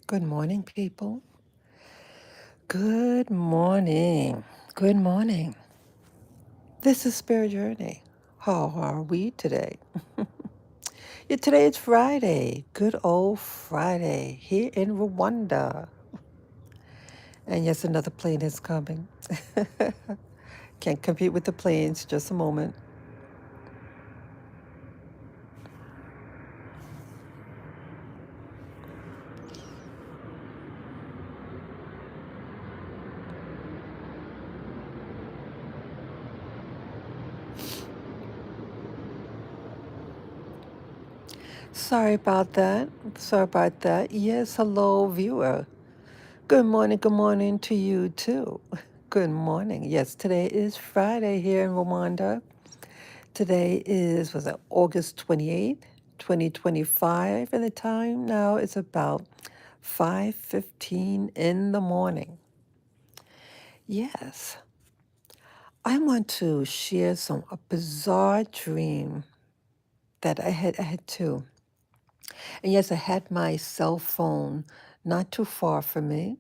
Good morning, people. Good morning. Good morning. This is Spirit Journey. How are we today? Yeah, today is Friday. Good old Friday here in Rwanda. And yes, another plane is coming. Can't compete with the planes. Just a moment. Sorry about that. Sorry about that. Yes, hello, viewer. Good morning to you too. Good morning. Yes, today is Friday here in Rwanda. Today was it August 28th, 2025, and the time now is about 5:15 in the morning. Yes, I want to share a bizarre dream that I had too. And yes, I had my cell phone not too far from me.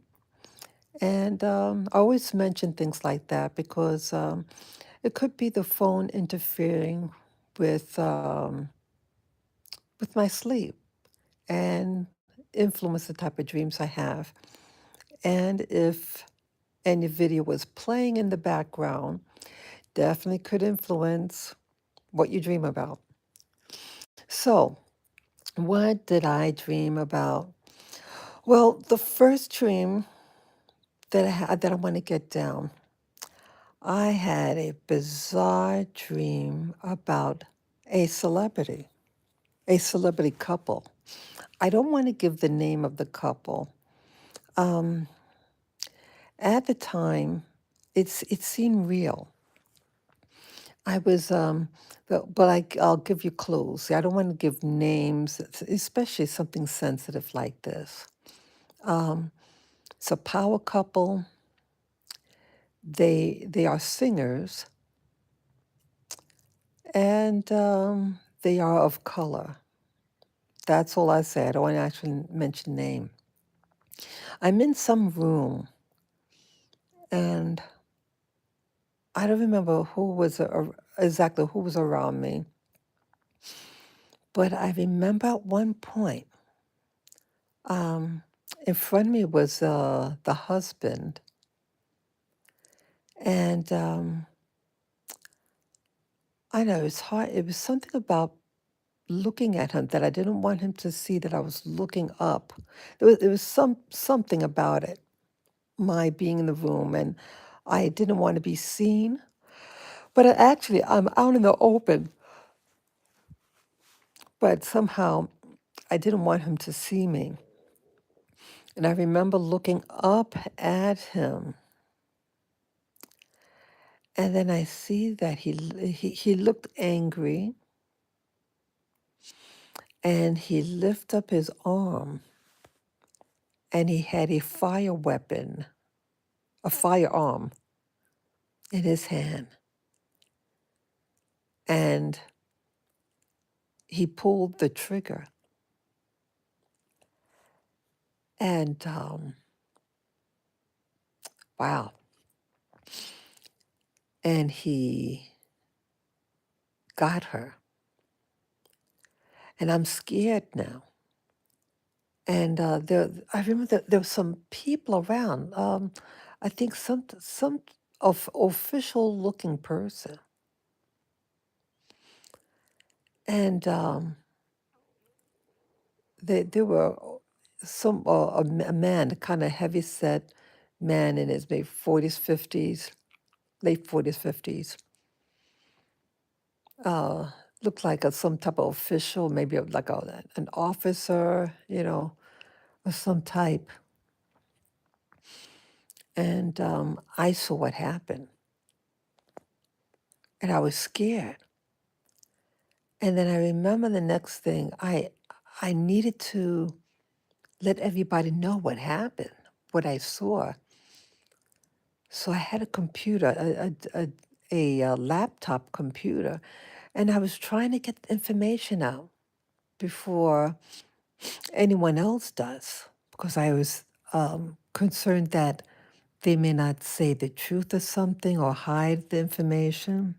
And I always mention things like that because it could be the phone interfering with um, with my sleep and influence the type of dreams I have. And if any video was playing in the background, definitely could influence what you dream about. So, what did I dream about? Well, the first dream that I had that I want to get down, I had a bizarre dream about a celebrity couple. I don't want to give the name of the couple. Um, at the time, it seemed real. I was, but I'll give you clues. See, I don't want to give names, especially something sensitive like this. Um, it's a power couple. They are singers, and they are of color. That's all I say. I don't want to actually mention name. I'm in some room, and I don't remember exactly who was around me, but I remember at one point, um, in front of me was the husband, and I know it's hard. It was something about looking at him that I didn't want him to see that I was looking up. There was something about it, my being in the room, and I didn't want to be seen. But actually, I'm out in the open, but somehow I didn't want him to see me. And I remember looking up at him, and then I see that he looked angry, and he lifted up his arm, and he had a fire weapon, a firearm in his hand, and he pulled the trigger, and wow, and he got her, and I'm scared now. And I remember that there were some people around. I think some of official looking person, and there were a man, a kind of heavy set man in his maybe 40s, 50s, late 40s, 50s. Uh, Looked like some type of official, maybe like an officer, of some type. And I saw what happened, and I was scared. And then I remember the next thing, I needed to let everybody know what happened, what I saw. So I had a computer, a laptop computer, and I was trying to get the information out before anyone else does. because I was concerned that they may not say the truth or something or hide the information.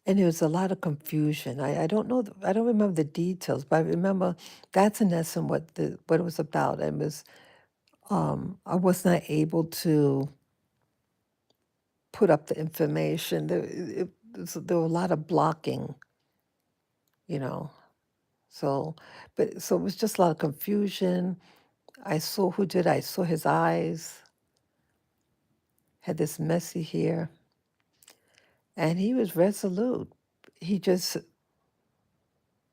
And there was a lot of confusion. I don't know, I don't remember the details, but I remember that's in essence what it was about. I was not able to put up the information. There were a lot of blocking, you know. So, so it was just a lot of confusion. I saw who did. I saw his eyes had this messy hair, and he was resolute. He just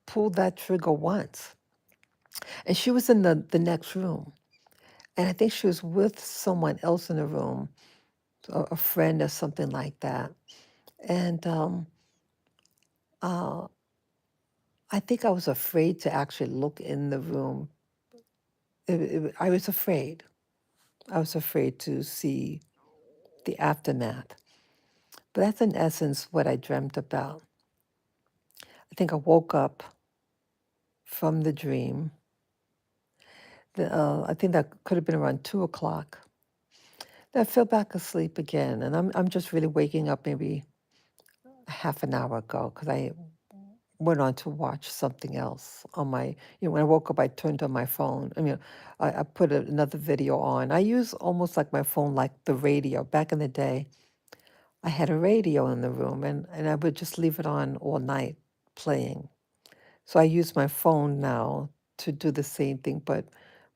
pulled that trigger once, and she was in the next room, and I think she was with someone else in the room, a friend or something like that. And uh, I think I was afraid to actually look in the room. I was afraid. I was afraid to see the aftermath. But that's in essence what I dreamt about. I think I woke up from the dream. I think that could have been around 2 o'clock. Then I fell back asleep again, and I'm just really waking up maybe half an hour ago because I went on to watch something else on my. When I woke up, I turned on my phone. I put another video on. I use almost like my phone, like the radio. Back in the day, I had a radio in the room, and I would just leave it on all night playing. So I use my phone now to do the same thing, but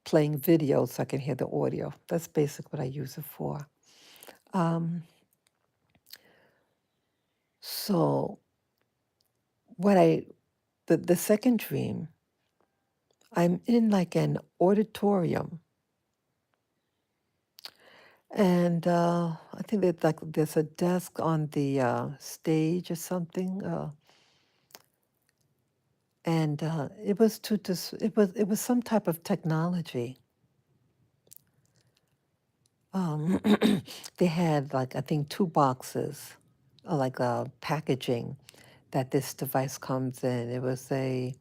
playing videos so I can hear the audio. That's basically what I use it for. Um, so what I the second dream, I'm in like an auditorium, and I think that like there's a desk on the stage or something, and it was some type of technology. Um, they had like I think two boxes, like packaging that this device comes in. It was a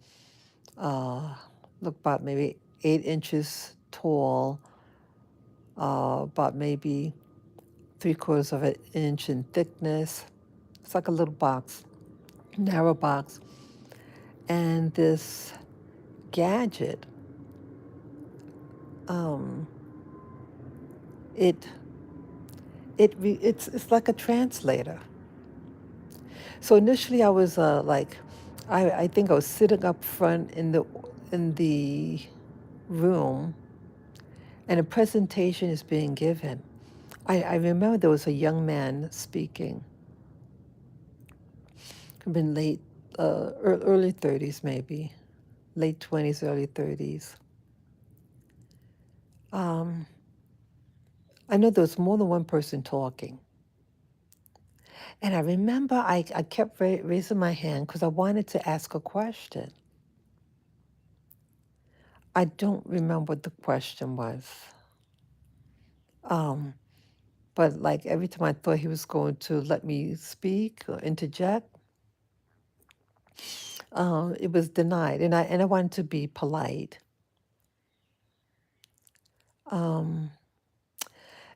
uh, look about maybe 8 inches tall, about maybe 3/4 of an inch in thickness. It's like a little box, narrow box, and this gadget. Um, it it's like a translator. So initially, I was like, I think I was sitting up front in the room, and a presentation is being given. I remember there was a young man speaking, could have been late, early 30s maybe, late 20s, early 30s. Um, I know there was more than one person talking. And I remember I kept raising my hand because I wanted to ask a question. I don't remember what the question was. Um, but like every time I thought he was going to let me speak or interject, it was denied. And I wanted to be polite. Um,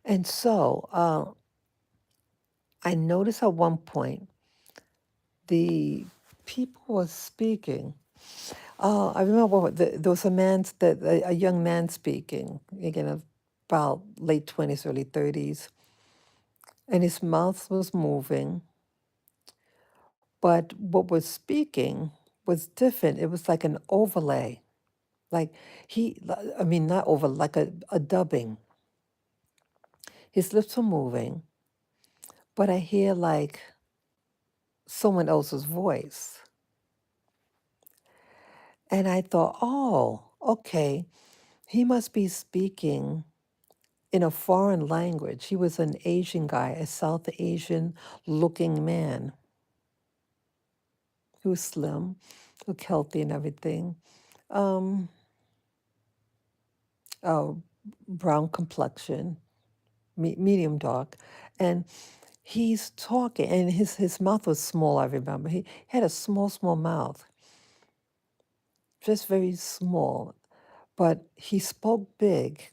and so I noticed at one point the people were speaking. I remember there was a young man speaking, again, about late 20s, early 30s, and his mouth was moving, but what was speaking was different. It was like an overlay, like not over, like a dubbing. His lips were moving, but I hear like someone else's voice. And I thought, oh, okay, he must be speaking in a foreign language. He was an Asian guy, a South Asian looking man. He was slim, looked healthy and everything. Um, oh, brown complexion, medium dark. And he's talking, and his mouth was small, I remember. He had a small mouth, just very small. but he spoke big.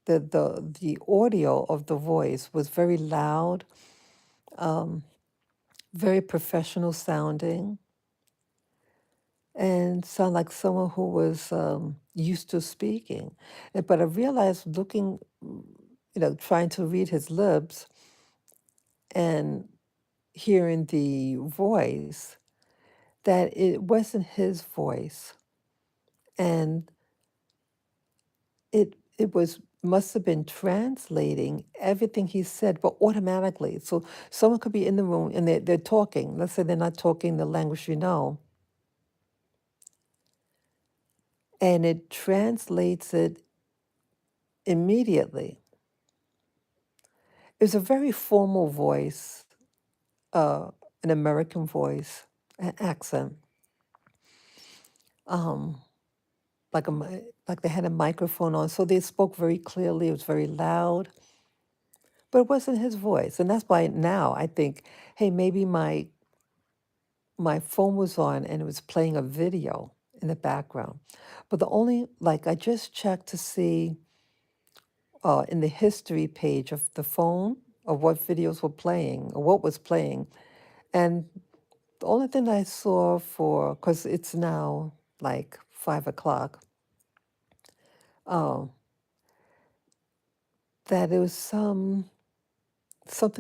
The audio of the voice was very loud, um, very professional sounding, and sound like someone who was used to speaking. But I realized looking, trying to read his lips and hearing the voice, that it wasn't his voice, and it was must have been translating everything he said, but automatically. So someone could be in the room and they're talking. Let's say they're not talking the language you know, and it translates it immediately. It was a very formal voice, uh, an American voice, an accent, um, like they had a microphone on, so they spoke very clearly. It was very loud, but it wasn't his voice, and that's why now I think, hey, maybe my phone was on and it was playing a video in the background. But the only, like, I just checked to see in the history page of the phone of what videos were playing or what was playing. And the only thing I saw for, because it's now like 5 o'clock, uh, that it was something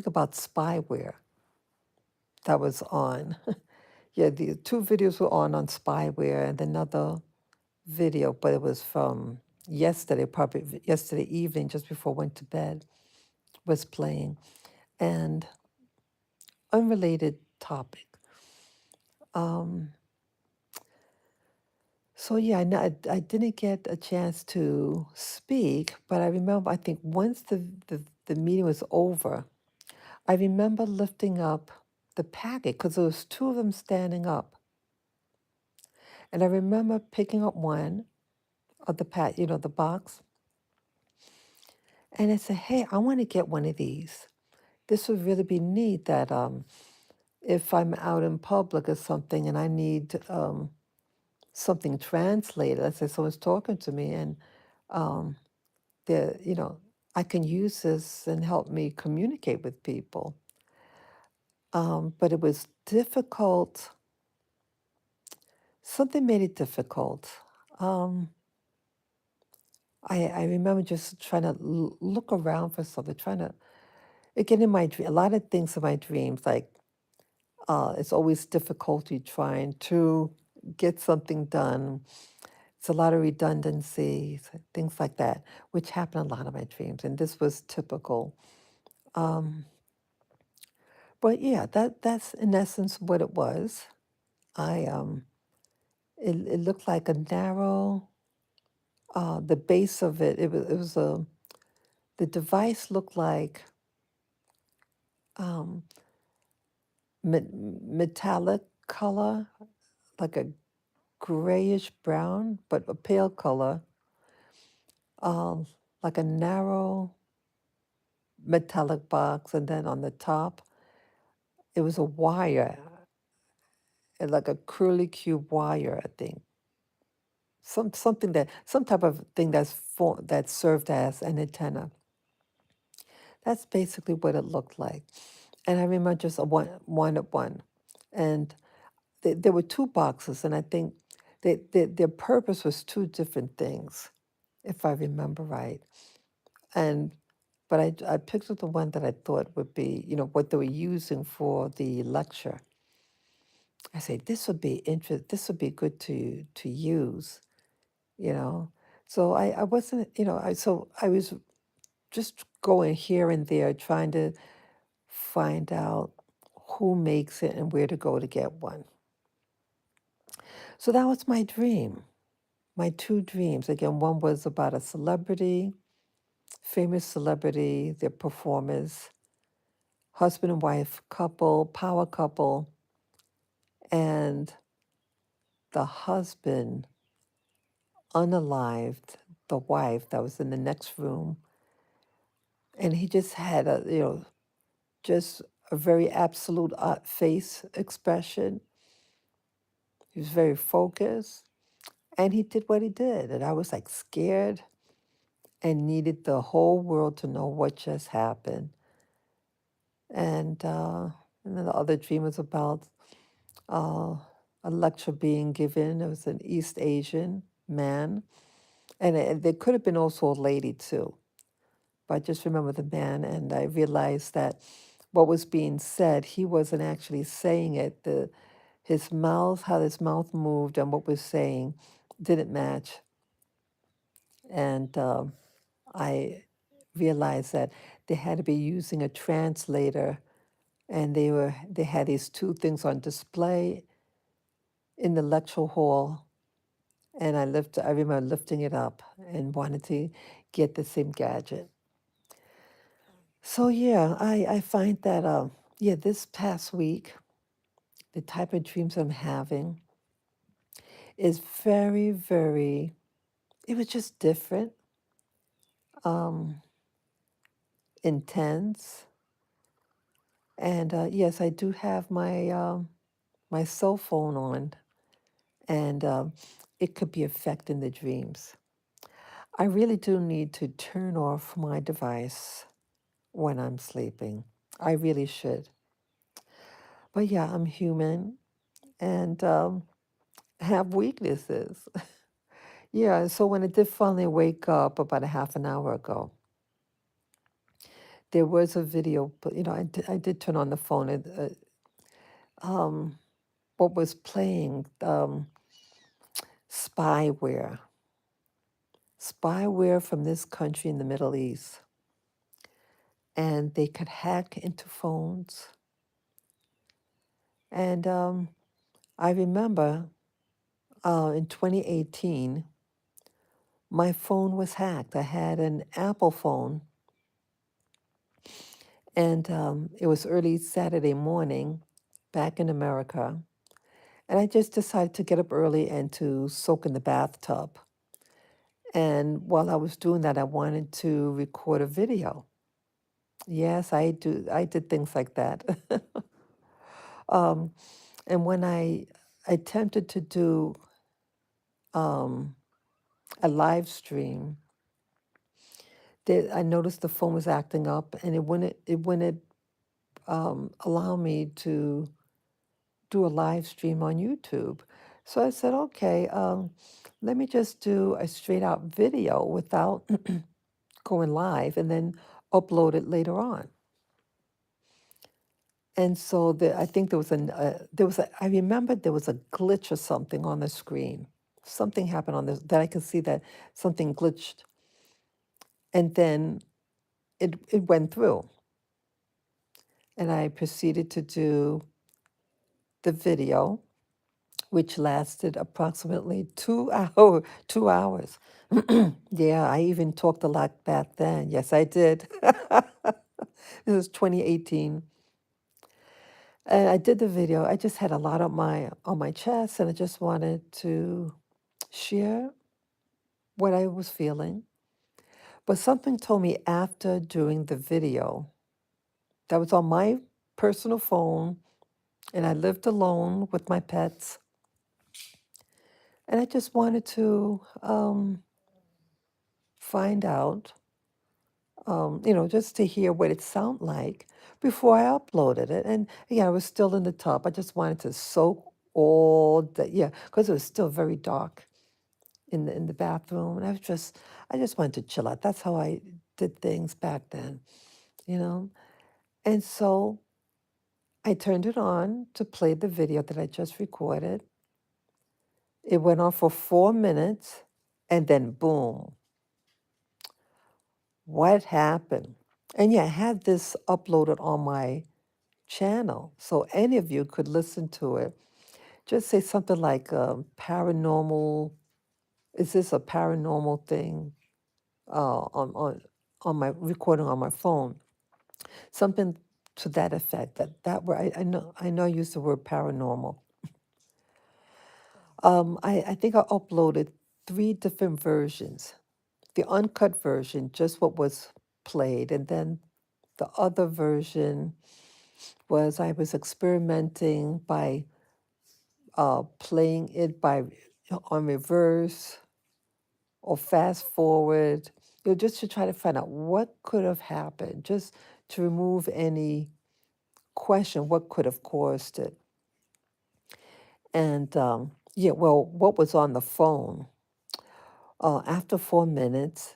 about spyware that was on. Yeah, the two videos were on spyware and another video, but it was from yesterday, probably yesterday evening, just before I went to bed, was playing. And unrelated topic. Um, so yeah, I didn't get a chance to speak, but I remember I think once the meeting was over, I remember lifting up the packet because there was two of them standing up. And I remember picking up one of the box, and I said, "Hey, I want to get one of these. This would really be neat that if I'm out in public or something and I need something translated, let's say someone's talking to me and um, they're, I can use this and help me communicate with people." But it was difficult. Something made it difficult. Um, I remember just trying to look around for something, trying to, again, in my dream, a lot of things in my dreams, like it's always difficulty trying to get something done. It's a lot of redundancies, things like that, which happen a lot of my dreams, and this was typical. Um, but yeah, that's in essence what it was. I it looked like a narrow. The base of it was a the device looked like um, metallic color, like a grayish brown, but a pale color, um, like a narrow metallic box, and then on the top it was a wire, like a curly cube wire, I think. Some type of thing that served as an antenna. That's basically what it looked like. And I remember just a one at one. And there were two boxes, and I think their purpose was two different things, if I remember right. And but I picked up the one that I thought would be, what they were using for the lecture. I say this would be good to use, you know. So I wasn't, I was just going here and there trying to find out who makes it and where to go to get one. So that was my dream, my two dreams. Again, one was about a celebrity, famous celebrity, their performers, husband and wife couple, power couple, and the husband unalived the wife that was in the next room. And he just had just a very absolute face expression. He was very focused. And he did what he did. And I was like scared and needed the whole world to know what just happened. And, uh, and then the other dream was about uh, a lecture being given. It was an East Asian man. And there could have been also a lady too. But I just remember the man, and I realized that what was being said, he wasn't actually saying it. His mouth, how his mouth moved, and what was saying didn't match. And I realized that they had to be using a translator, and they had these two things on display in the lecture hall. And I remember lifting it up and wanted to get the same gadget. So yeah, I find that yeah, this past week, the type of dreams I'm having is very, very, it was just different, um, intense. And yes, I do have my cell phone on, and it could be affecting the dreams. I really do need to turn off my device when I'm sleeping. I really should. But yeah, I'm human and have weaknesses. Yeah, so when I did finally wake up about a half an hour ago, there was a video, but I did turn on the phone. What was playing? Spyware. Spyware from this country in the Middle East. And they could hack into phones. And I remember in 2018, my phone was hacked. I had an Apple phone, and it was early Saturday morning back in America. And I just decided to get up early and to soak in the bathtub. And while I was doing that, I wanted to record a video. Yes, I do. I did things like that. um, and when I attempted to do um, a live stream, I noticed the phone was acting up, and it wouldn't allow me to do a live stream on YouTube. So I said, okay, let me just do a straight out video without going live and then upload it later on. And so I think I remembered there was a glitch or something on the screen. Something happened on this that I could see that something glitched. And then it went through. And I proceeded to do the video, which lasted approximately 2 hours. Yeah, I even talked a lot back then. Yes, I did. This was 2018. And I did the video. I just had a lot on my chest, and I just wanted to share what I was feeling. But something told me after doing the video that was on my personal phone, and I lived alone with my pets, and I just wanted to find out, just to hear what it sounded like before I uploaded it. And yeah, I was still in the tub. I just wanted to soak all the, yeah, because it was still very dark in the bathroom, and I just wanted to chill out. That's how I did things back then, you know. And so I turned it on to play the video that I just recorded. It went on for 4 minutes, and then boom, what happened? And yeah, I had this uploaded on my channel, so any of you could listen to it. Just say something like paranormal. Is this a paranormal thing? On my recording on my phone, something to that effect. That word I know I used the word paranormal. I think I uploaded 3 different versions. The uncut version, just what was played, and then the other version was I was experimenting by playing it by on reverse or fast forward, just to try to find out what could have happened, just to remove any question what could have caused it. And yeah, well, what was on the phone? After 4 minutes,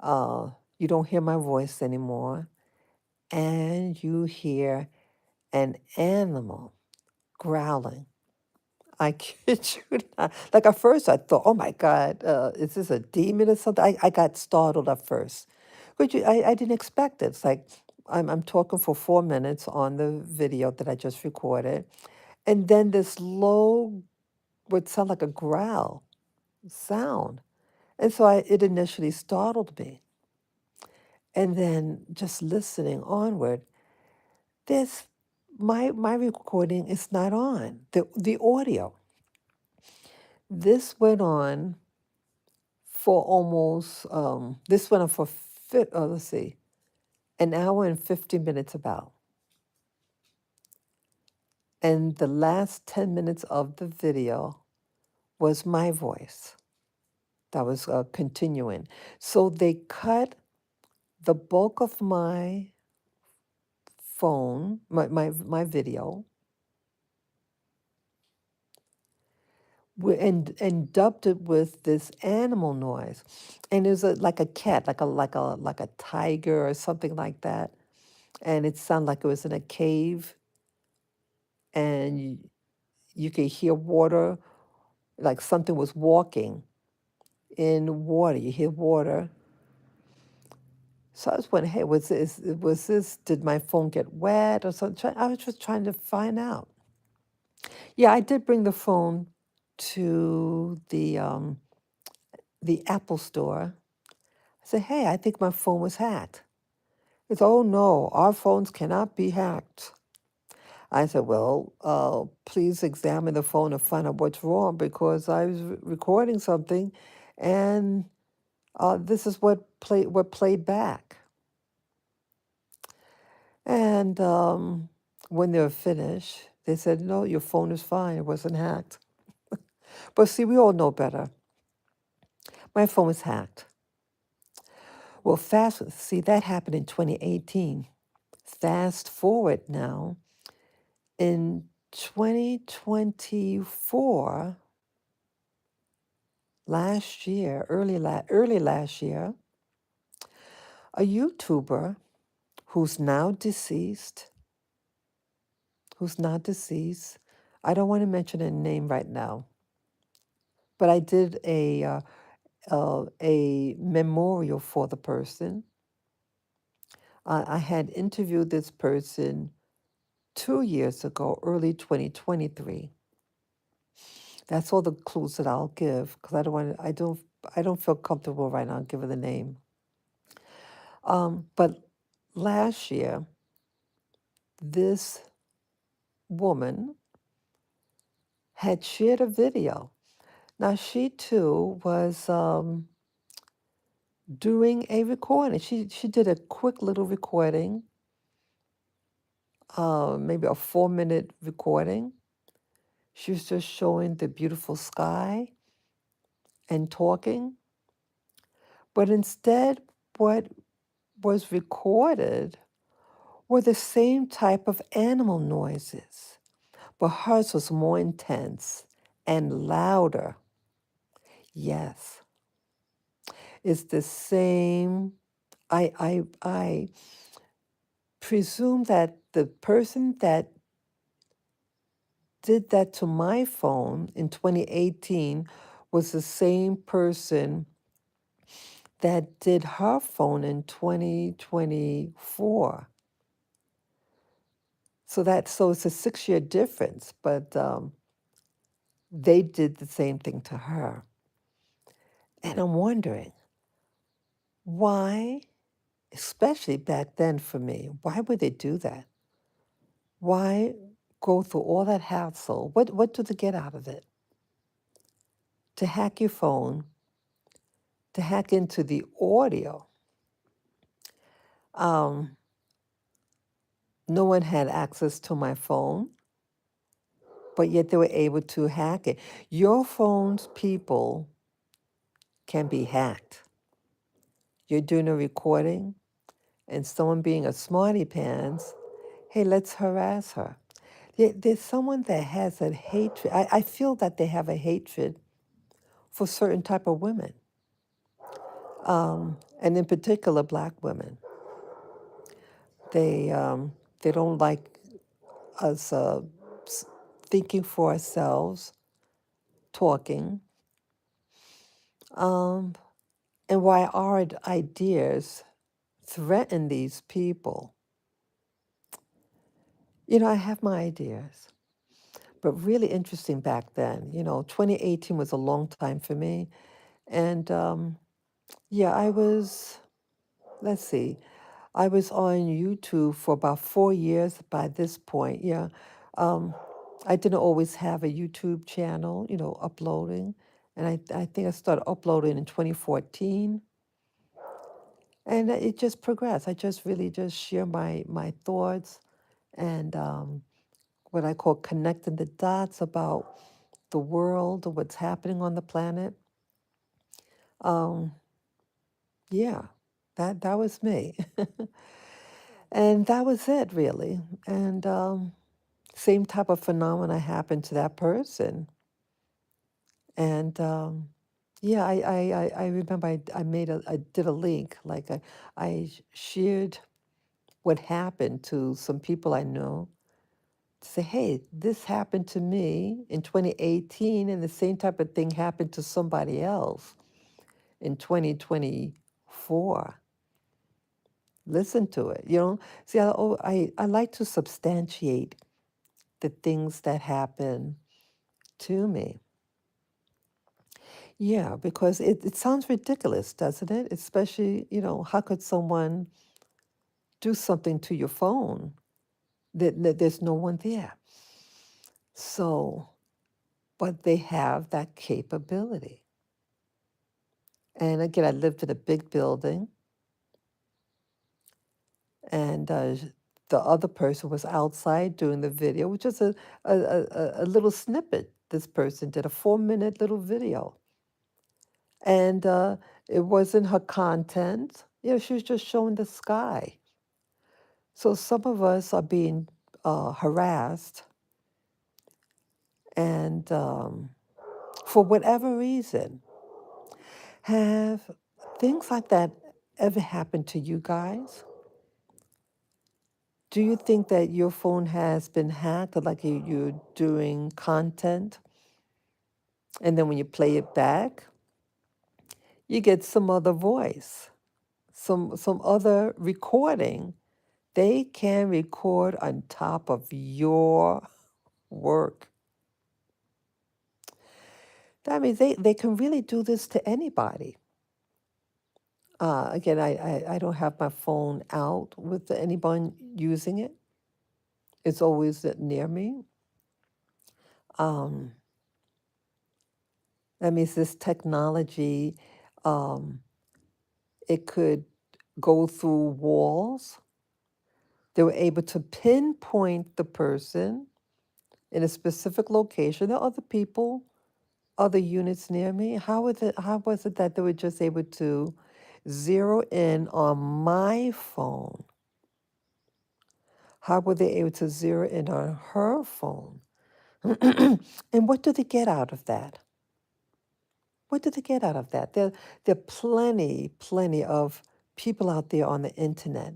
uh, you don't hear my voice anymore, and you hear an animal growling. I kid you not. Like at first, I thought, "Oh my God, is this a demon or something?" I got startled at first, which I didn't expect it. It's like I'm talking for 4 minutes on the video that I just recorded, and then this low, would sound like a growl sound, and so it initially startled me, and then just listening onward, this my recording is not on the audio. This went on for almost this went on for let's see, an hour and 50 minutes about. And the last 10 minutes of the video was my voice that was continuing. So they cut the bulk of my phone, my video, and dubbed it with this animal noise. And it was like a cat, like a tiger or something like that. And it sounded like it was in a cave, and you could hear water, like something was walking in water. You hear water. So I was wondering, hey, was this, did my phone get wet or something? I was just trying to find out. Yeah, I did bring the phone to the Apple store. I said, hey, I think my phone was hacked. It's, oh no, our phones cannot be hacked. I said, well, please examine the phone and find out what's wrong, because I was recording something, and this is what played back. And when they were finished, they said, no, your phone is fine. It wasn't hacked. But see, we all know better. My phone was hacked. Well, see, that happened in 2018. Fast forward now, in 2024, last year, early last year, a YouTuber who's now deceased, I don't want to mention a name right now, but I did a memorial for the person. I had interviewed this person 2 years ago, early 2023. That's all the clues that I'll give, because I don't feel comfortable right now giving the name. But last year, this woman had shared a video. Now she too was doing a recording. She did a quick little recording, maybe a 4-minute recording. She was just showing the beautiful sky and talking. But instead, what was recorded were the same type of animal noises, but hers was more intense and louder. Yes, it's the same. I presume that the person that did that to my phone in 2018 was the same person that did her phone in 2024. So it's a 6-year difference, but they did the same thing to her. And I'm wondering why, especially back then for me, why would they do that? Why go through all that hassle? What do they get out of it? To hack your phone, to hack into the audio. No one had access to my phone, but yet they were able to hack it. Your phone's people can be hacked. You're doing a recording, and someone being a smarty pants, hey, let's harass her. There's someone that has a hatred. I feel that they have a hatred for certain type of women, and in particular black women. They don't like us thinking for ourselves, talking, um, and why our ideas threaten these people. I have my ideas, but really interesting back then. 2018 was a long time for me, and yeah, let's see, I was on YouTube for about 4 years by this point. Yeah. Um, I didn't always have a YouTube channel, uploading. And I think I started uploading in 2014. And it just progressed. I just really just share my thoughts and what I call connecting the dots about the world, what's happening on the planet. Um, yeah, that was me. And that was it, really. And same type of phenomena happened to that person. And yeah, I remember I did a link, like I shared what happened to some people I know to say, hey, this happened to me in 2018, and the same type of thing happened to somebody else in 2024. Listen to it, See, I like to substantiate the things that happen to me. Yeah, because it sounds ridiculous, doesn't it? Especially, how could someone do something to your phone that there's no one there? So, but they have that capability. And again, I lived in a big building, and the other person was outside doing the video, which is a little snippet. This person did a 4-minute little video. And it wasn't her content. She was just showing the sky. So some of us are being harassed, and for whatever reason, have things like that ever happened to you guys? Do you think that your phone has been hacked, or like you're doing content, and then when you play it back, you get some other voice, some other recording? They can record on top of your work. That means they can really do this to anybody. Again, I don't have my phone out with anyone using it. It's always near me. Um, that means this technology, um, it could go through walls. They were able to pinpoint the person in a specific location. There are other people, other units near me. How was it that they were just able to zero in on my phone? How were they able to zero in on her phone? And what do they get out of that? What do they get out of that? There are plenty of people out there on the internet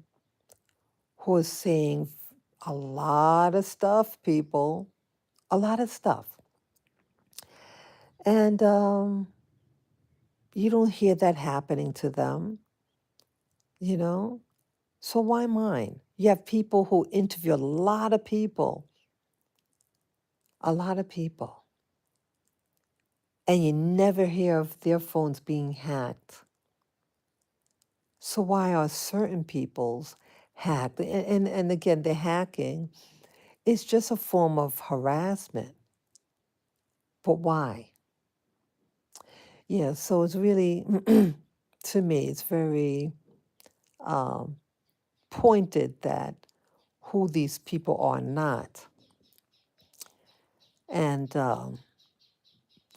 who are saying a lot of stuff, people, a lot of stuff. And you don't hear that happening to them, you know? So why mine? You have people who interview a lot of people, and you never hear of their phones being hacked. So why are certain people's hacked? And again, the hacking is just a form of harassment. But why? Yeah, so it's really, to me, it's very um, pointed that who these people are not. and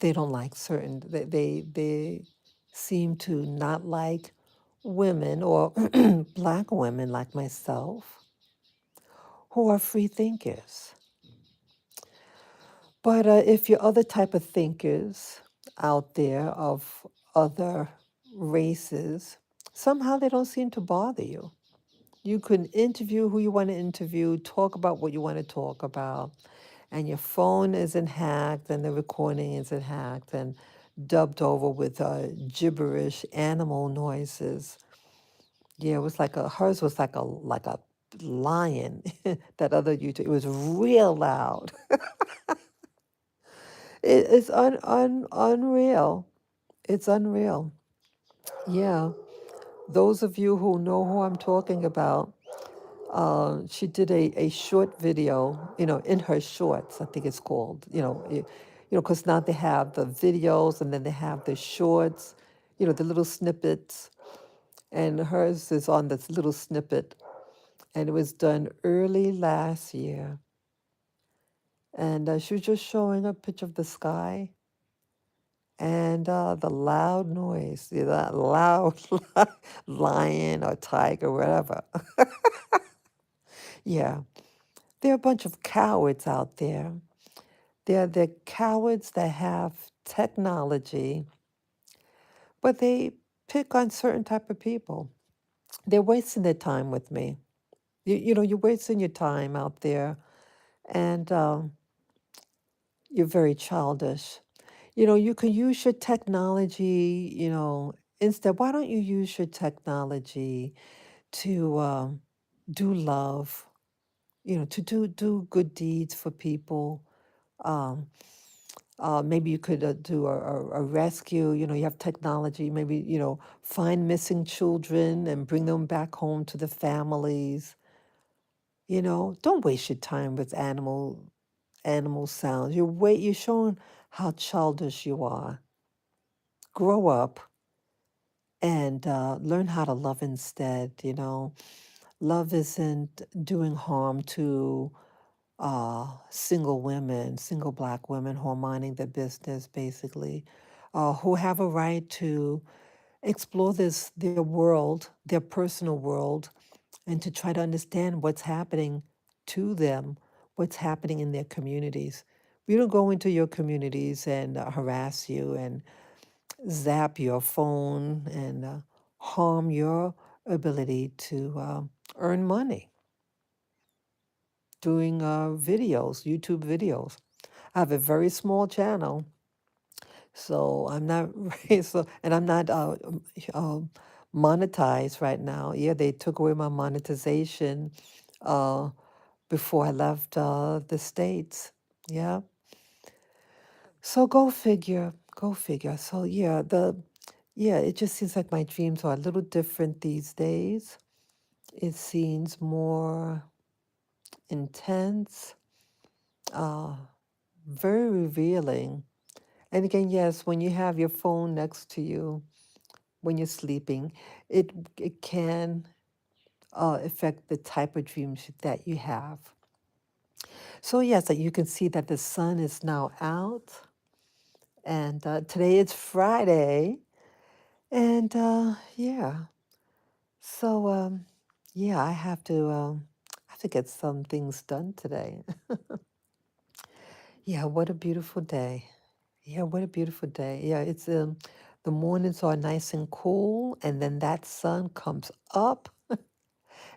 they don't like certain. They seem to not like women or black women like myself who are free thinkers. But if you're other type of thinkers out there of other races, somehow they don't seem to bother you. You can interview who you want to interview, talk about what you want to talk about, and your phone isn't hacked and the recording isn't hacked and dubbed over with gibberish animal noises. Yeah, it was like hers was like a lion. That other YouTube, it was real loud. It's unreal. It's unreal. Yeah. Those of you who know who I'm talking about, she did a short video, in her shorts, I think it's called, because now they have the videos and then they have the shorts, the little snippets, and hers is on this little snippet, and it was done early last year. And she was just showing a picture of the sky and the loud noise, that loud lion or tiger, whatever. Yeah, there are a bunch of cowards out there. They're the cowards that have technology, but they pick on certain type of people. They're wasting their time with me. You're wasting your time out there, and you're very childish. You can use your technology, instead. Why don't you use your technology to do love, to do good deeds for people? Um, maybe you could do a rescue. You have technology. Maybe, find missing children and bring them back home to the families. Don't waste your time with animal sounds. You're showing how childish you are. Grow up and learn how to love instead. Love isn't doing harm to single women, single black women who are minding their business, basically, who have a right to explore their world, their personal world, and to try to understand what's happening to them, what's happening in their communities. We don't go into your communities and harass you and zap your phone and harm your ability to earn money doing videos, YouTube videos. I have a very small channel, so I'm not and I'm not monetized right now. Yeah, they took away my monetization uh, before I left the States. Yeah, so go figure, go figure. So yeah, it just seems like my dreams are a little different these days. It seems more intense, uh, very revealing. And again, yes, when you have your phone next to you when you're sleeping, it can affect the type of dreams that you have. So yes, you can see that the sun is now out, and today is Friday, and yeah. So yeah, I have to get some things done today. Yeah, what a beautiful day. Yeah, what a beautiful day. Yeah, it's the mornings are nice and cool, and then that sun comes up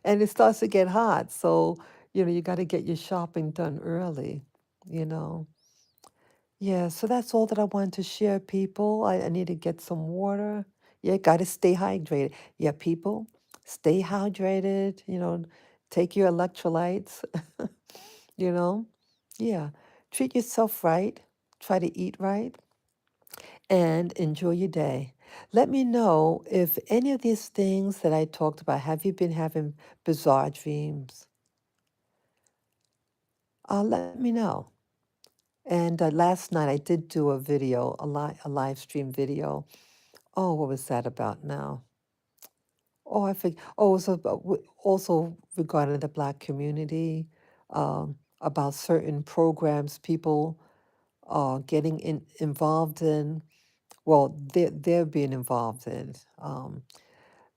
and it starts to get hot. So, you got to get your shopping done early, you know. Yeah, so that's all that I wanted to share, people. I need to get some water. Yeah, got to stay hydrated. Yeah, people, stay hydrated, take your electrolytes, you know. Yeah, treat yourself right, try to eat right, and enjoy your day. Let me know if any of these things that I talked about, have you been having bizarre dreams? Let me know. And last night I did do a video, a live stream video. Oh, what was that about now? Oh, I think. Oh, it was also regarding the Black community, about certain programs people getting involved in, well, they're being involved in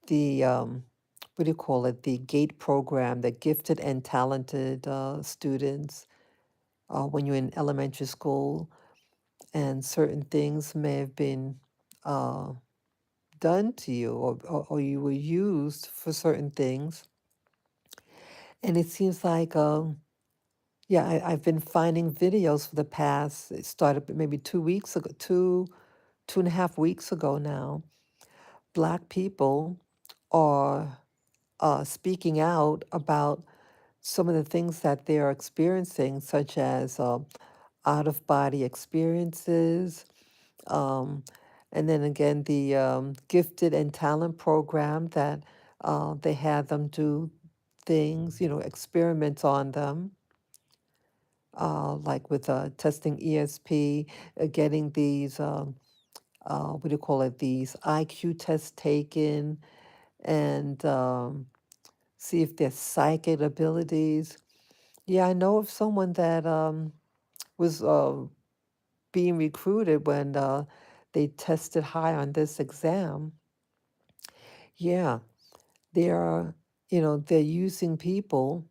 the, what do you call it, the GATE program, the gifted and talented students when you're in elementary school, and certain things may have been uh, done to you, or you were used for certain things. And it seems like, yeah, I've been finding videos for the past, it started maybe 2 weeks ago, 2.5 weeks ago now. Black people are speaking out about some of the things that they are experiencing, such as out of body experiences. Um, and then again, the gifted and talent program that they had them do things, experiments on them, like with testing ESP, getting these, what do you call it, these IQ tests taken, and see if there's psychic abilities. Yeah, I know of someone that was being recruited when they tested high on this exam. Yeah, they are, they're using people.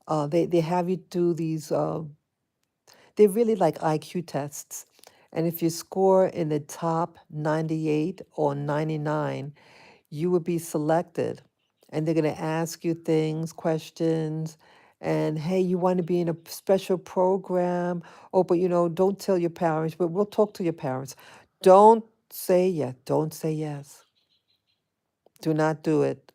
They have you do these, they're really like IQ tests. And if you score in the top 98 or 99, you would be selected. And they're going to ask you things, questions, and hey, you want to be in a special program? Oh, but don't tell your parents, but we'll talk to your parents. Don't say yes. Don't say yes. Do not do it.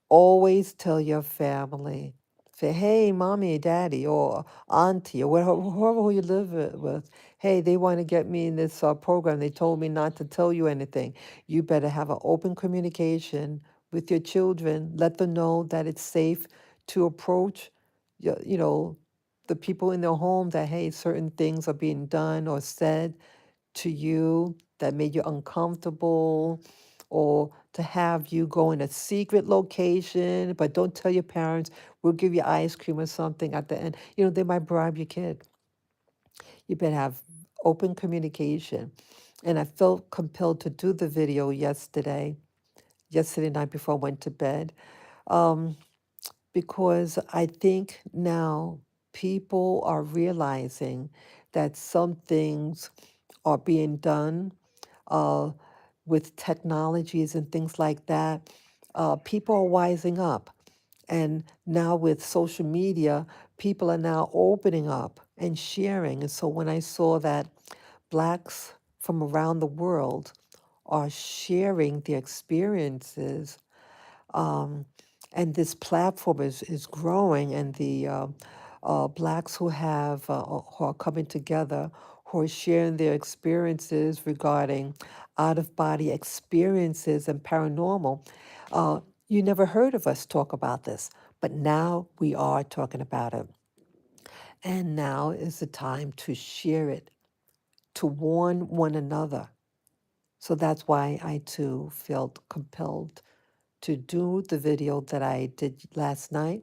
Always tell your family. Say, hey, mommy, daddy, or auntie, or whoever who you live with. Hey, they want to get me in this program. They told me not to tell you anything. You better have an open communication with your children. Let them know that it's safe to approach, the people in their home, that, hey, certain things are being done or said to you that made you uncomfortable, or to have you go in a secret location, but don't tell your parents. We'll give you ice cream or something at the end. They might bribe your kid. You better have open communication. And I felt compelled to do the video yesterday night before I went to bed, um, because I think now people are realizing that some things are being done uh, with technologies and things like that. People are wising up. And now with social media, people are now opening up and sharing. And so when I saw that Blacks from around the world are sharing their experiences, um, and this platform is growing, and the Blacks who are coming together, who are sharing their experiences regarding out of body experiences and paranormal. You never heard of us talk about this, but now we are talking about it. And now is the time to share it, to warn one another. So that's why I too felt compelled to do the video that I did last night,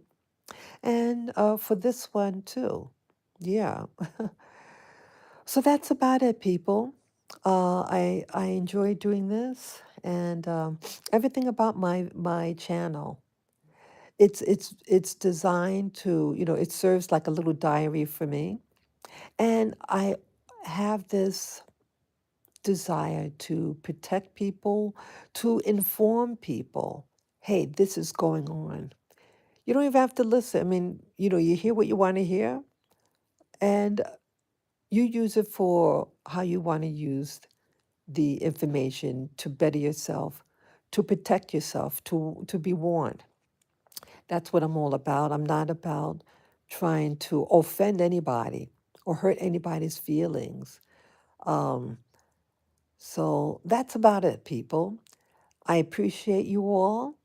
and for this one too. Yeah. So that's about it, people. I enjoy doing this, and everything about my channel. It's designed to, it serves like a little diary for me, and I have this desire to protect people, to inform people. Hey, this is going on. You don't even have to listen. I mean, you hear what you want to hear, and you use it for how you want to use the information to better yourself, to protect yourself, to be warned. That's what I'm all about. I'm not about trying to offend anybody or hurt anybody's feelings. Um, so that's about it, people. I appreciate you all,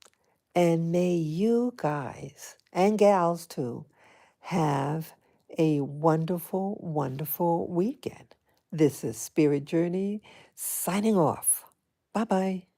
and may you guys and gals too have a wonderful, wonderful weekend. This is Spirit Journey signing off. Bye bye.